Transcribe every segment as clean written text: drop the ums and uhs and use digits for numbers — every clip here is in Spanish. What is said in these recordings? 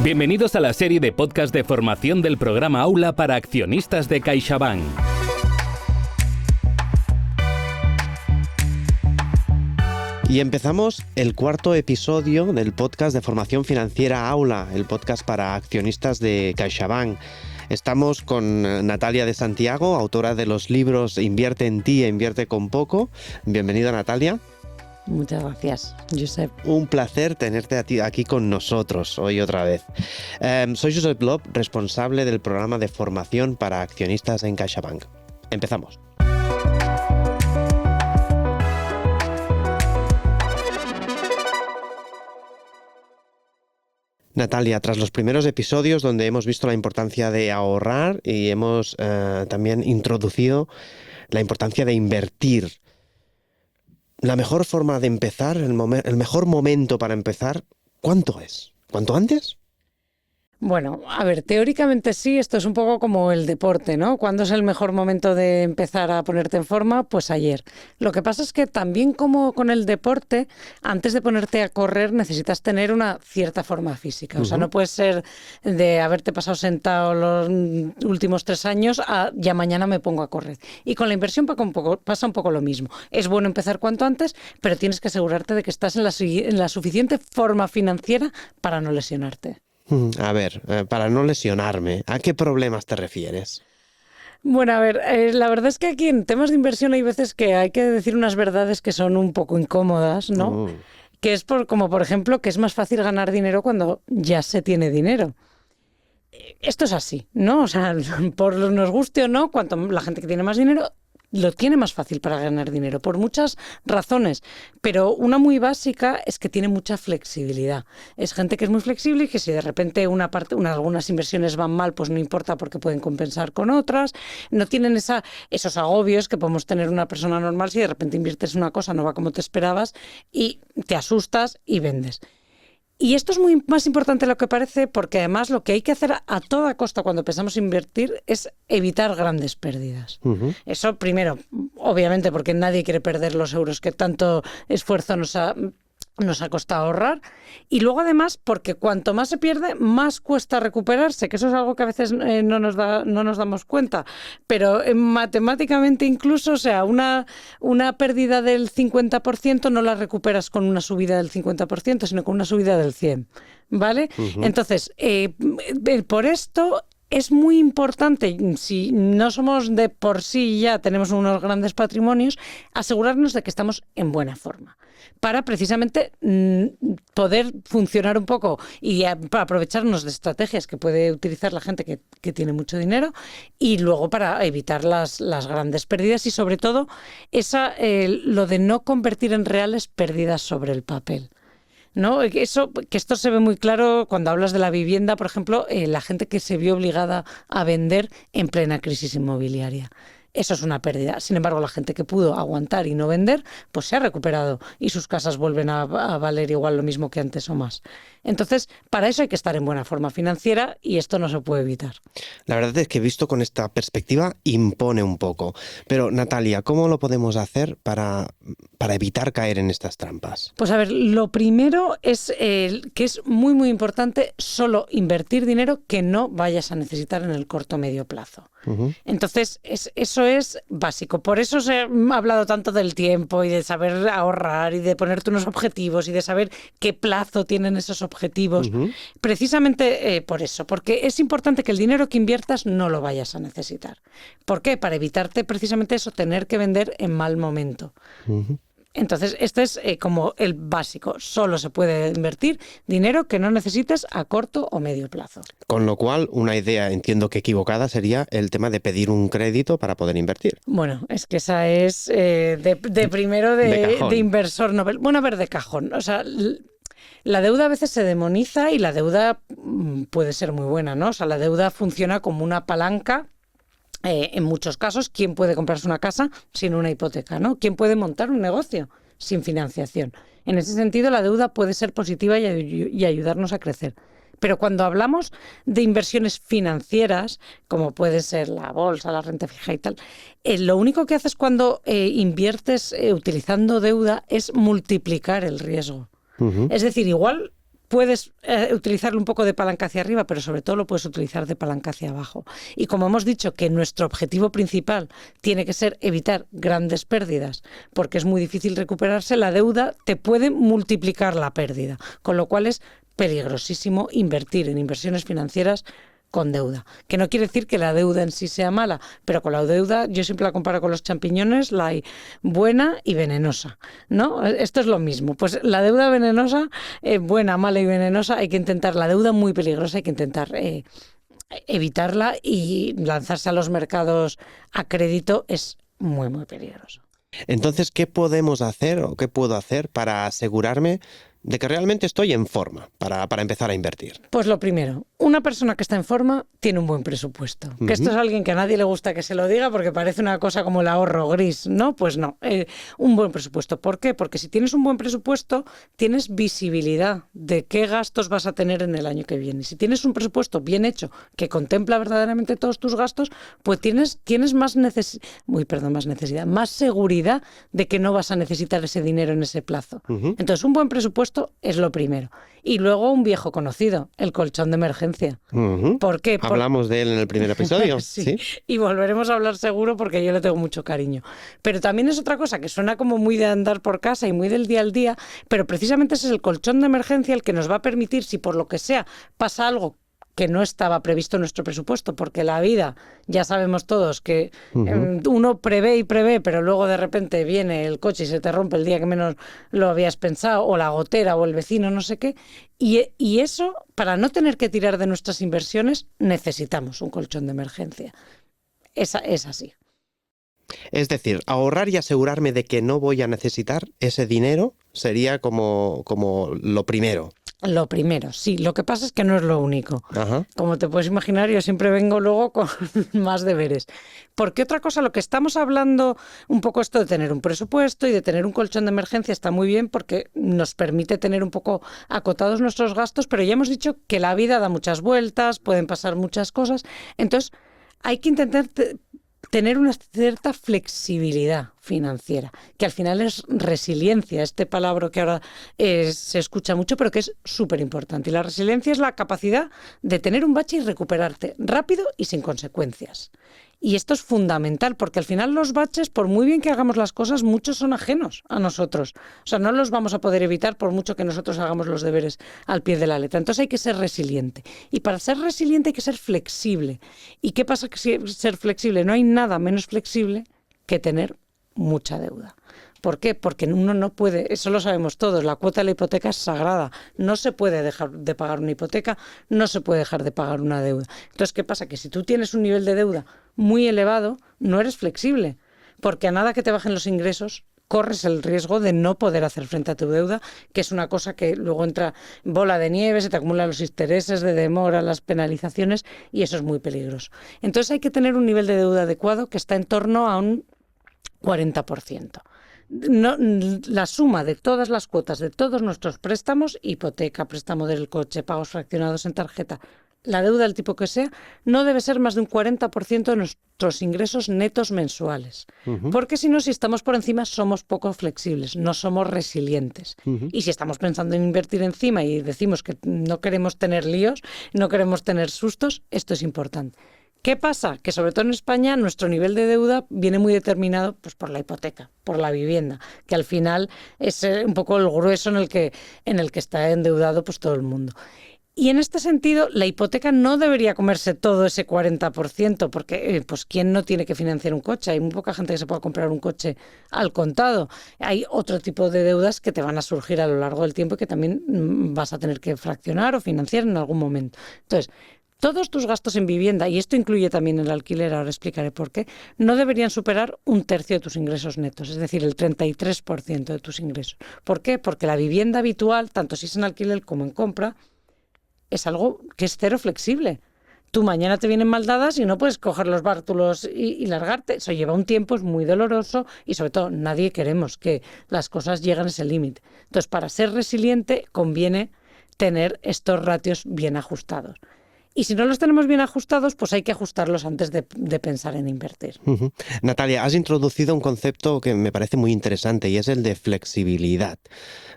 Bienvenidos a la serie de podcast de formación del programa Aula para accionistas de CaixaBank. Y empezamos el cuarto episodio del podcast de formación financiera Aula, el podcast para accionistas de CaixaBank. Estamos con Natalia de Santiago, autora de los libros Invierte en ti e Invierte con poco. Bienvenida, Natalia. Muchas gracias, Josep. Un placer tenerte aquí con nosotros hoy otra vez. Soy Josep Lop, responsable del programa de formación para accionistas en CaixaBank. Empezamos. Natalia, tras los primeros episodios donde hemos visto la importancia de ahorrar y hemos también introducido la importancia de invertir, la mejor forma de empezar, el mejor momento para empezar, ¿cuánto es? ¿Cuánto antes? Bueno, a ver, teóricamente sí, esto es un poco como el deporte, ¿no? ¿Cuándo es el mejor momento de empezar a ponerte en forma? Pues ayer. Lo que pasa es que también como con el deporte, antes de ponerte a correr necesitas tener una cierta forma física. O sea, no puedes ser de haberte pasado sentado los últimos 3 años a ya mañana me pongo a correr. Y con la inversión pasa un poco lo mismo. Es bueno empezar cuanto antes, pero tienes que asegurarte de que estás en la suficiente forma financiera para no lesionarte. A ver, para no lesionarme, ¿a qué problemas te refieres? Bueno, a ver, la verdad es que aquí en temas de inversión hay veces que hay que decir unas verdades que son un poco incómodas, ¿no? Que es como por ejemplo que es más fácil ganar dinero cuando ya se tiene dinero. Esto es así, ¿no? O sea, por nos guste o no, cuanto la gente que tiene más dinero lo tiene más fácil para ganar dinero, por muchas razones, pero una muy básica es que tiene mucha flexibilidad. Es gente que es muy flexible y que si de repente algunas inversiones van mal, pues no importa porque pueden compensar con otras. No tienen esos agobios que podemos tener una persona normal si de repente inviertes una cosa, no va como te esperabas y te asustas y vendes. Y esto es más importante de lo que parece porque además lo que hay que hacer a toda costa cuando pensamos invertir es evitar grandes pérdidas. Eso primero, obviamente porque nadie quiere perder los euros que tanto esfuerzo nos ha costado ahorrar, y luego además porque cuanto más se pierde, más cuesta recuperarse, que eso es algo que a veces no nos damos cuenta, pero matemáticamente incluso, o sea, una pérdida del 50% no la recuperas con una subida del 50%, sino con una subida del 100%, ¿vale? Entonces, por esto es muy importante, si no somos de por sí ya tenemos unos grandes patrimonios, asegurarnos de que estamos en buena forma para precisamente poder funcionar un poco y para aprovecharnos de estrategias que puede utilizar la gente que tiene mucho dinero y luego para evitar las grandes pérdidas y sobre todo lo de no convertir en reales pérdidas sobre el papel. ¿No? Que esto se ve muy claro cuando hablas de la vivienda, por ejemplo, la gente que se vio obligada a vender en plena crisis inmobiliaria. Eso es una pérdida. Sin embargo, la gente que pudo aguantar y no vender, pues se ha recuperado y sus casas vuelven a valer igual lo mismo que antes o más. Entonces, para eso hay que estar en buena forma financiera y esto no se puede evitar. La verdad es que visto con esta perspectiva impone un poco. Pero, Natalia, ¿cómo lo podemos hacer para evitar caer en estas trampas? Pues a ver, lo primero es que es muy, muy importante solo invertir dinero que no vayas a necesitar en el corto o medio plazo. Entonces, eso es básico. Por eso se ha hablado tanto del tiempo y de saber ahorrar y de ponerte unos objetivos y de saber qué plazo tienen esos objetivos. Precisamente por eso, porque es importante que el dinero que inviertas no lo vayas a necesitar. ¿Por qué? Para evitarte precisamente eso, tener que vender en mal momento. Entonces, este es como el básico. Solo se puede invertir dinero que no necesites a corto o medio plazo. Con lo cual, una idea, entiendo que equivocada, sería el tema de pedir un crédito para poder invertir. Bueno, es que esa es de inversor novel. Bueno, a ver, de cajón. O sea, la deuda a veces se demoniza y la deuda puede ser muy buena, ¿no? O sea, la deuda funciona como una palanca. En muchos casos, ¿quién puede comprarse una casa sin una hipoteca, ¿no? ¿Quién puede montar un negocio sin financiación? En ese sentido, la deuda puede ser positiva y ayudarnos a crecer. Pero cuando hablamos de inversiones financieras, como puede ser la bolsa, la renta fija y tal, lo único que haces cuando inviertes utilizando deuda es multiplicar el riesgo. Es decir, igual puedes utilizarlo un poco de palanca hacia arriba, pero sobre todo lo puedes utilizar de palanca hacia abajo. Y como hemos dicho que nuestro objetivo principal tiene que ser evitar grandes pérdidas, porque es muy difícil recuperarse, la deuda te puede multiplicar la pérdida, con lo cual es peligrosísimo invertir en inversiones financieras con deuda. Que no quiere decir que la deuda en sí sea mala, pero con la deuda yo siempre la comparo con los champiñones, la hay buena y venenosa, ¿no? Esto es lo mismo. Pues la deuda venenosa, buena, mala y venenosa, hay que intentar, la deuda muy peligrosa, hay que intentar evitarla, y lanzarse a los mercados a crédito es muy, muy peligroso. Entonces, ¿qué podemos hacer o qué puedo hacer para asegurarme de que realmente estoy en forma para empezar a invertir? Pues lo primero, una persona que está en forma tiene un buen presupuesto. Que esto es alguien que a nadie le gusta que se lo diga porque parece una cosa como el ahorro gris, ¿no? Pues no, un buen presupuesto. ¿Por qué? Porque si tienes un buen presupuesto, tienes visibilidad de qué gastos vas a tener en el año que viene. Si tienes un presupuesto bien hecho que contempla verdaderamente todos tus gastos, pues tienes más necesidad, más seguridad de que no vas a necesitar ese dinero en ese plazo. Entonces, un buen presupuesto es lo primero. Y luego un viejo conocido, el colchón de emergencia. ¿Por qué? Hablamos de él en el primer episodio. Sí. Y volveremos a hablar seguro porque yo le tengo mucho cariño. Pero también es otra cosa que suena como muy de andar por casa y muy del día al día, pero precisamente ese es el colchón de emergencia el que nos va a permitir, si por lo que sea pasa algo que no estaba previsto en nuestro presupuesto, porque la vida, ya sabemos todos que uno prevé y prevé, pero luego de repente viene el coche y se te rompe el día que menos lo habías pensado, o la gotera, o el vecino, no sé qué. Y eso, para no tener que tirar de nuestras inversiones, necesitamos un colchón de emergencia. Es así. Es decir, ahorrar y asegurarme de que no voy a necesitar ese dinero sería como lo primero. Lo primero, sí. Lo que pasa es que no es lo único. Ajá. Como te puedes imaginar, yo siempre vengo luego con más deberes. Porque otra cosa, lo que estamos hablando, un poco esto de tener un presupuesto y de tener un colchón de emergencia está muy bien porque nos permite tener un poco acotados nuestros gastos, pero ya hemos dicho que la vida da muchas vueltas, pueden pasar muchas cosas. Entonces, hay que intentar tener una cierta flexibilidad financiera, que al final es resiliencia, este palabra que ahora se escucha mucho, pero que es súper importante. Y la resiliencia es la capacidad de tener un bache y recuperarte rápido y sin consecuencias. Y esto es fundamental, porque al final los baches, por muy bien que hagamos las cosas, muchos son ajenos a nosotros. O sea, no los vamos a poder evitar por mucho que nosotros hagamos los deberes al pie de la letra. Entonces hay que ser resiliente. Y para ser resiliente hay que ser flexible. ¿Y qué pasa que ser flexible? No hay nada menos flexible que tener mucha deuda. ¿Por qué? Porque uno no puede, eso lo sabemos todos, la cuota de la hipoteca es sagrada, no se puede dejar de pagar una hipoteca, no se puede dejar de pagar una deuda. Entonces, ¿qué pasa? Que si tú tienes un nivel de deuda muy elevado, no eres flexible, porque a nada que te bajen los ingresos, corres el riesgo de no poder hacer frente a tu deuda, que es una cosa que luego entra bola de nieve, se te acumulan los intereses de demora, las penalizaciones, y eso es muy peligroso. Entonces hay que tener un nivel de deuda adecuado que está en torno a un 40%. No, la suma de todas las cuotas de todos nuestros préstamos, hipoteca, préstamo del coche, pagos fraccionados en tarjeta, la deuda del tipo que sea, no debe ser más de un 40% de nuestros ingresos netos mensuales. Porque si no, si estamos por encima, somos poco flexibles, no somos resilientes. Y si estamos pensando en invertir encima y decimos que no queremos tener líos, no queremos tener sustos, esto es importante. ¿Qué pasa? Que sobre todo en España nuestro nivel de deuda viene muy determinado pues, por la hipoteca, por la vivienda, que al final es un poco el grueso en el que está endeudado pues, todo el mundo. Y en este sentido, la hipoteca no debería comerse todo ese 40%, porque pues ¿quién no tiene que financiar un coche? Hay muy poca gente que se pueda comprar un coche al contado. Hay otro tipo de deudas que te van a surgir a lo largo del tiempo y que también vas a tener que fraccionar o financiar en algún momento. Entonces, todos tus gastos en vivienda, y esto incluye también el alquiler, ahora explicaré por qué, no deberían superar 1/3 de tus ingresos netos, es decir, el 33% de tus ingresos. ¿Por qué? Porque la vivienda habitual, tanto si es en alquiler como en compra, es algo que es cero flexible. Tú mañana te vienen mal dadas y no puedes coger los bártulos y largarte. Eso lleva un tiempo, es muy doloroso y sobre todo nadie queremos que las cosas lleguen a ese límite. Entonces, para ser resiliente conviene tener estos ratios bien ajustados. Y si no los tenemos bien ajustados, pues hay que ajustarlos antes de pensar en invertir. Natalia, has introducido un concepto que me parece muy interesante y es el de flexibilidad.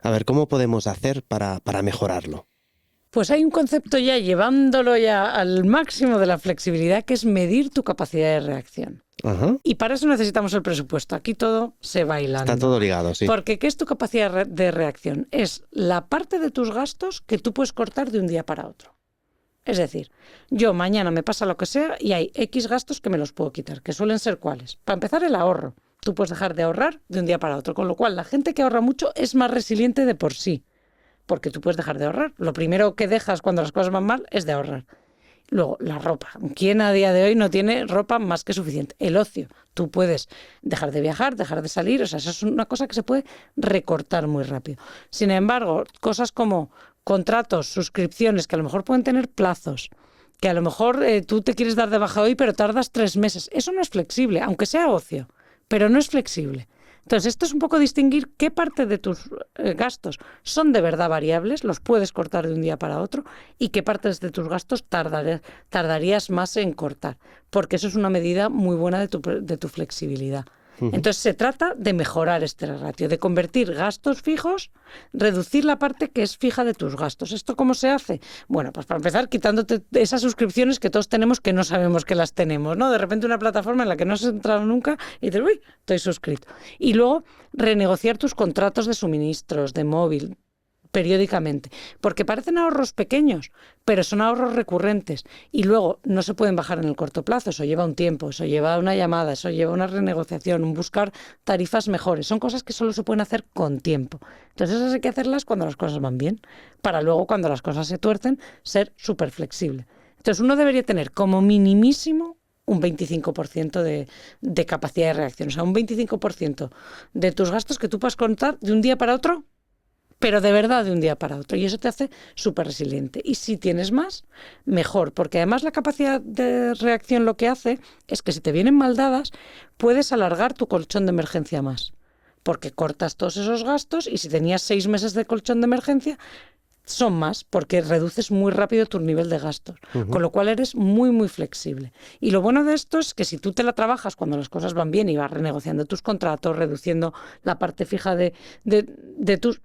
A ver, ¿cómo podemos hacer para mejorarlo? Pues hay un concepto ya, llevándolo ya al máximo de la flexibilidad, que es medir tu capacidad de reacción. Ajá. Y para eso necesitamos el presupuesto. Aquí todo se va hilando. Está todo ligado, sí. Porque ¿qué es tu capacidad de reacción? Es la parte de tus gastos que tú puedes cortar de un día para otro. Es decir, yo mañana me pasa lo que sea y hay X gastos que me los puedo quitar, que suelen ser ¿cuáles? Para empezar, el ahorro. Tú puedes dejar de ahorrar de un día para otro, con lo cual la gente que ahorra mucho es más resiliente de por sí, porque tú puedes dejar de ahorrar. Lo primero que dejas cuando las cosas van mal es de ahorrar. Luego, la ropa. ¿Quién a día de hoy no tiene ropa más que suficiente? El ocio. Tú puedes dejar de viajar, dejar de salir, o sea, eso es una cosa que se puede recortar muy rápido. Sin embargo, cosas como contratos, suscripciones, que a lo mejor pueden tener plazos, que a lo mejor tú te quieres dar de baja hoy, pero tardas 3 meses. Eso no es flexible, aunque sea ocio, pero no es flexible. Entonces, esto es un poco distinguir qué parte de tus gastos son de verdad variables, los puedes cortar de un día para otro, y qué partes de tus gastos tardarías más en cortar, porque eso es una medida muy buena de tu flexibilidad. Entonces se trata de mejorar este ratio, de convertir gastos fijos, reducir la parte que es fija de tus gastos. ¿Esto cómo se hace? Bueno, pues para empezar quitándote esas suscripciones que todos tenemos que no sabemos que las tenemos, ¿no? De repente una plataforma en la que no has entrado nunca y dices, uy, estoy suscrito. Y luego renegociar tus contratos de suministros, de móvil, periódicamente, porque parecen ahorros pequeños, pero son ahorros recurrentes y luego no se pueden bajar en el corto plazo, eso lleva un tiempo, eso lleva una llamada, eso lleva una renegociación, un buscar tarifas mejores, son cosas que solo se pueden hacer con tiempo. Entonces esas hay que hacerlas cuando las cosas van bien, para luego cuando las cosas se tuercen ser súper flexible. Entonces uno debería tener como minimísimo un 25% de capacidad de reacción, o sea, un 25% de tus gastos que tú puedas contar de un día para otro, pero de verdad de un día para otro. Y eso te hace súper resiliente. Y si tienes más, mejor. Porque además la capacidad de reacción lo que hace es que si te vienen mal dadas, puedes alargar tu colchón de emergencia más. Porque cortas todos esos gastos y si tenías 6 meses de colchón de emergencia, son más, porque reduces muy rápido tu nivel de gastos. Con lo cual eres muy, muy flexible. Y lo bueno de esto es que si tú te la trabajas cuando las cosas van bien y vas renegociando tus contratos, reduciendo la parte fija de tus...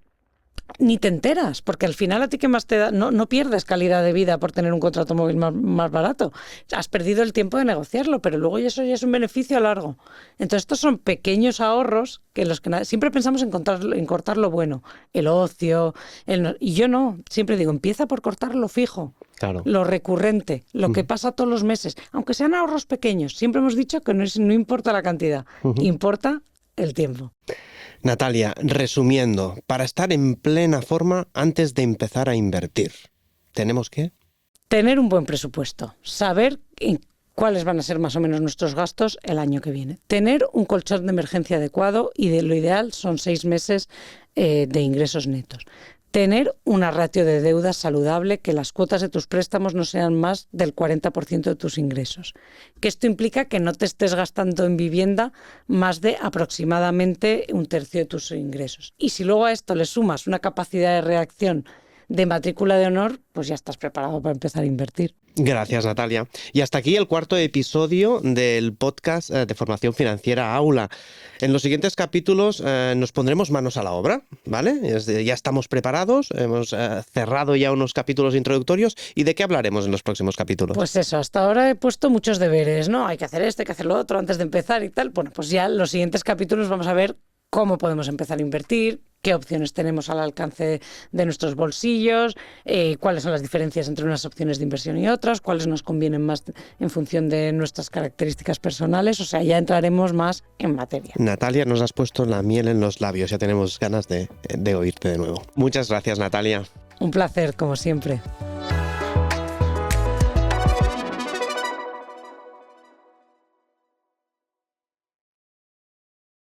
Ni te enteras, porque al final a ti que más te da, no pierdes calidad de vida por tener un contrato móvil más barato. Has perdido el tiempo de negociarlo, pero luego eso ya es un beneficio a largo. Entonces estos son pequeños ahorros que los que siempre pensamos en cortar lo bueno, el ocio, y yo no, siempre digo, empieza por cortar lo fijo. Claro. Lo recurrente, lo que pasa todos los meses, aunque sean ahorros pequeños. Siempre hemos dicho que no importa la cantidad, importa el tiempo. Natalia, resumiendo, para estar en plena forma antes de empezar a invertir, ¿tenemos que? Tener un buen presupuesto, saber cuáles van a ser más o menos nuestros gastos el año que viene. Tener un colchón de emergencia adecuado y de lo ideal son 6 meses de ingresos netos. Tener una ratio de deuda saludable, que las cuotas de tus préstamos no sean más del 40% de tus ingresos. Que esto implica que no te estés gastando en vivienda más de aproximadamente 1/3 de tus ingresos. Y si luego a esto le sumas una capacidad de reacción de matrícula de honor, pues ya estás preparado para empezar a invertir. Gracias, Natalia. Y hasta aquí el 4º episodio del podcast de formación financiera Aula. En los siguientes capítulos nos pondremos manos a la obra, ¿vale? Ya estamos preparados, hemos cerrado ya unos capítulos introductorios. ¿Y de qué hablaremos en los próximos capítulos? Pues eso, hasta ahora he puesto muchos deberes, ¿no? Hay que hacer esto, hay que hacer lo otro antes de empezar y tal. Bueno, pues ya en los siguientes capítulos vamos a ver cómo podemos empezar a invertir, qué opciones tenemos al alcance de nuestros bolsillos, cuáles son las diferencias entre unas opciones de inversión y otras, cuáles nos convienen más en función de nuestras características personales. O sea, ya entraremos más en materia. Natalia, nos has puesto la miel en los labios, ya tenemos ganas de oírte de nuevo. Muchas gracias, Natalia. Un placer, como siempre.